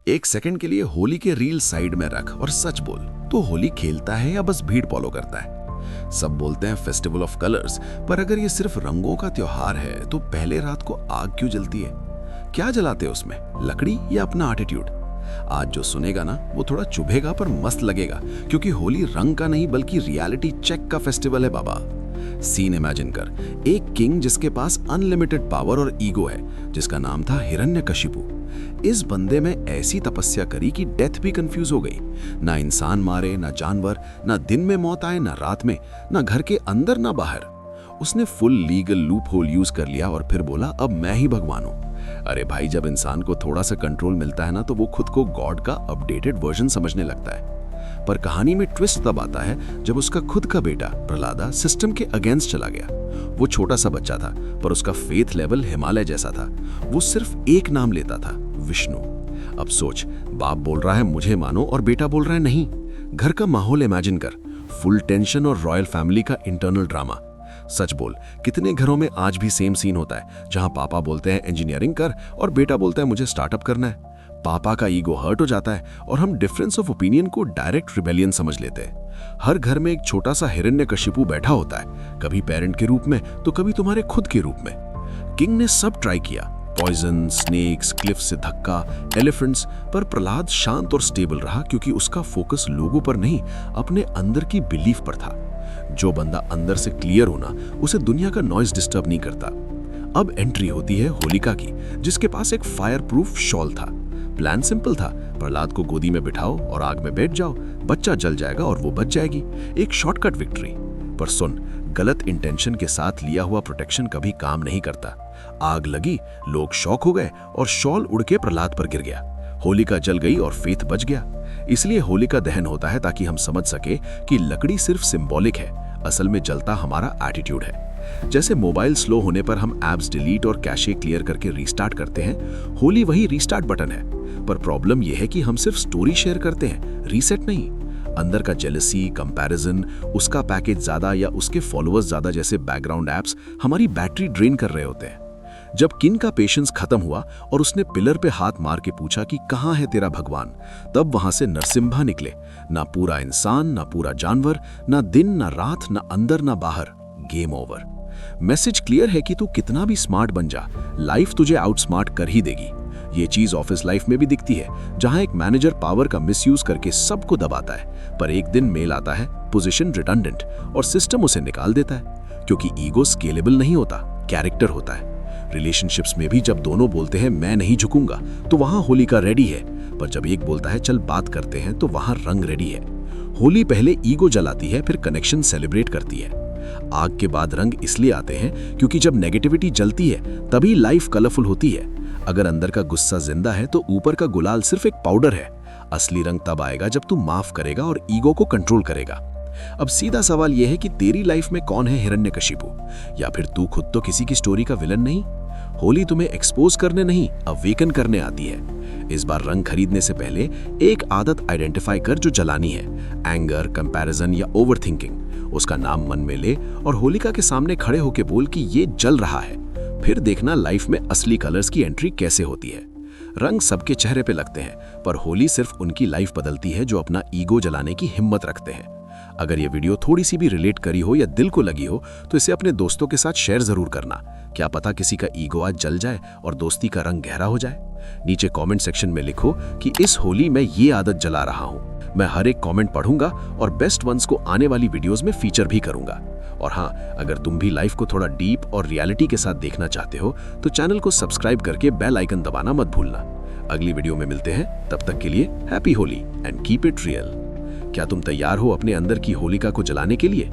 एक सेकंड के लिए होली के रील साइड में रख और सच बोल, तो होली खेलता है या बस भीड़ फॉलो करता है? सब बोलते हैं फेस्टिवल ऑफ कलर्स, पर अगर ये सिर्फ रंगों का त्योहार है तो पहले रात को आग क्यों जलती है? क्या जलाते हैं उसमें, लकड़ी या अपना एटीट्यूड? आज जो सुनेगा ना वो थोड़ा चुभेगा पर मस्त लगेगा, क्योंकि होली रंग का नहीं बल्कि रियलिटी चेक का फेस्टिवल है बाबा। सीन इमेजिन कर, एक किंग जिसके पास अनलिमिटेड पावर और ईगो है, जिसका नाम था हिरण्यकशिपु। इस बंदे में ऐसी तपस्या करी कि डेथ भी कंफ्यूज हो गई। ना इंसान मारे, ना जानवर, ना दिन में मौत आए, ना रात में, ना घर के अंदर ना बाहर। उसने full legal loop hole use कर लिया और फिर बोला अब मैं ही भगवान हूं। अरे भाई, जब इंसान को थोड़ा सा कंट्रोल मिलता है ना तो वो खुद को गॉड का अपडेटेड वर्जन समझने लगता है। पर कहानी में ट्विस्ट तब आता है जब उसका खुद का बेटा प्रहलादा सिस्टम के अगेंस्ट चला गया। वो छोटा सा बच्चा था पर उसका फेथ लेवल हिमालय जैसा था। वो सिर्फ एक नाम लेता था, विष्णु। अब सोच, बाप बोल रहा है मुझे मानो और बेटा बोल रहा है नहीं। घर का माहौल इमेजिन कर, फुल टेंशन और रॉयल फैमिली का इंटरनल ड्रामा। सच बोल, कितने घरों में आज भी सेम सीन होता है जहां पापा बोलते हैं इंजीनियरिंग कर और बेटा बोलता है मुझे स्टार्टअप करना है। पापा का ईगो हर्ट हो जाता है और हम डिफरेंस ऑफ ओपिनियन को डायरेक्ट रिबेलियन समझ लेते हैं। हर घर में एक छोटा सा हिरण्यकशिपु बैठा होता है, कभी पेरेंट के रूप में तो कभी तुम्हारे खुद के रूप में। किंग ने सब ट्राई किया, पॉइजन, स्नेक्स, क्लिफ से धक्का, एलिफेंट्स, पर प्रहलाद शांत और स्टेबल रहा क्योंकि उसका फोकस लोगों पर नहीं, अपने अंदर की बिलीफ पर था। जो बंदा अंदर से क्लियर होना, उसे दुनिया का नॉइज डिस्टर्ब नहीं करता। अब एंट्री होती है होलिका की, जिसके पास एक फायर प्रूफ शॉल था। प्लान सिंपल था, प्रहलाद को गोदी में बिठाओ और आग में बैठ जाओ, बच्चा जल जाएगा और वो बच जाएगी। एक शॉर्टकट विक्ट्री। पर सुन, गलत इंटेंशन के साथ लिया हुआ प्रोटेक्शन कभी काम नहीं करता। आग लगी, लोग शॉक हो गए और शॉल उड़ के प्रहलाद पर गिर गया। होलिका जल गई और फेथ बच गया। इसलिए होलिका दहन होता है ताकि हम समझ सके कि लकड़ी सिर्फ सिंबॉलिक है, असल में जलता हमारा एटीट्यूड है। जैसे मोबाइल स्लो होने पर हम ऐप्स डिलीट और कैशे क्लियर करके रीस्टार्ट करते हैं, होली वही रीस्टार्ट बटन है। पर प्रॉब्लम यह है कि हम सिर्फ स्टोरी शेयर करते हैं, रीसेट नहीं। अंदर का जेलसी, कंपैरिजन, उसका पैकेज ज्यादा या उसके फॉलोअर्स ज्यादा जैसे बैकग्राउंड एप्स हमारी बैटरी ड्रेन कर रहे होते हैं। जब किन का पेशेंस खत्म हुआ और उसने पिलर पे हाथ मार के पूछा कि कहाँ है तेरा भगवान, तब वहां से नरसिम्हा निकले। ना पूरा इंसान, ना पूरा जानवर, ना दिन ना रात, ना अंदर ना बाहर। Game over. मैसेज क्लियर है कि तू कितना भी स्मार्ट बन जा, लाइफ तुझे आउटस्मार्ट कर ही देगी। ये चीज ऑफिस लाइफ में भी दिखती है, जहां एक मैनेजर पावर का मिसयूज करके सबको दबाता है, पर एक दिन मेल आता है, पोजीशन रिडंडेंट, और सिस्टम उसे निकाल देता है। क्योंकि ईगो स्केलेबल नहीं होता, कैरेक्टर होता है। रिलेशनशिप्स में भी जब दोनों बोलते हैं मैं नहीं झुकूंगा, तो वहां होलिका रेडी है। पर जब एक बोलता है चल बात करते हैं, तो वहां रंग रेडी है। होली पहले ईगो जलाती है, फिर कनेक्शन सेलिब्रेट करती है। आग के बाद रंग इसलिए आते हैं क्योंकि जब नेगेटिविटी जलती है तभी लाइफ कलरफुल होती है। अगर अंदर का गुस्सा जिंदा है तो ऊपर का गुलाल सिर्फ एक पाउडर है। असली रंग तब आएगा जब तू माफ करेगा और ईगो को कंट्रोल करेगा। अब सीधा सवाल यह है कि तेरी लाइफ में कौन है हिरण्यकशिपु, या फिर तू खुद तो किसी की स्टोरी का विलन नहीं? होली तुम्हें एक्सपोज करने नहीं, अवेकन करने आती है। इस बार रंग खरीदने से पहले एक आदत आइडेंटिफाई कर जो जलानी है, एंगर, कंपैरिजन या ओवरथिंकिंग। उसका नाम मन में ले और होलिका के सामने खड़े होकर बोल कि ये जल रहा है। फिर देखना लाइफ में असली कलर्स की एंट्री कैसे होती है। रंग सबके चेहरे पे लगते हैं, पर होली सिर्फ उनकी लाइफ बदलती है जो अपना ईगो जलाने की हिम्मत रखते हैं। अगर ये वीडियो थोड़ी सी भी रिलेट करी हो या दिल को लगी हो तो इसे अपने दोस्तों के साथ शेयर जरूर करना। क्या पता किसी का ईगो आज जल जाए और दोस्ती का रंग गहरा हो जाए। नीचे कमेंट सेक्शन में लिखो कि इस होली में ये आदत जला रहा हूं। मैं हर एक कमेंट पढ़ूंगा और बेस्ट वंस को आने वाली वीडियोस में फीचर भी करूंगा। और हाँ, अगर तुम भी लाइफ को थोड़ा डीप और रियलिटी के साथ देखना चाहते हो तो चैनल को सब्सक्राइब करके बेल आइकन दबाना मत भूलना। अगली वीडियो में मिलते हैं, तब तक के लिए happy Holi and keep it real. क्या तुम तैयार हो अपने अंदर की होलिका को जलाने के लिए?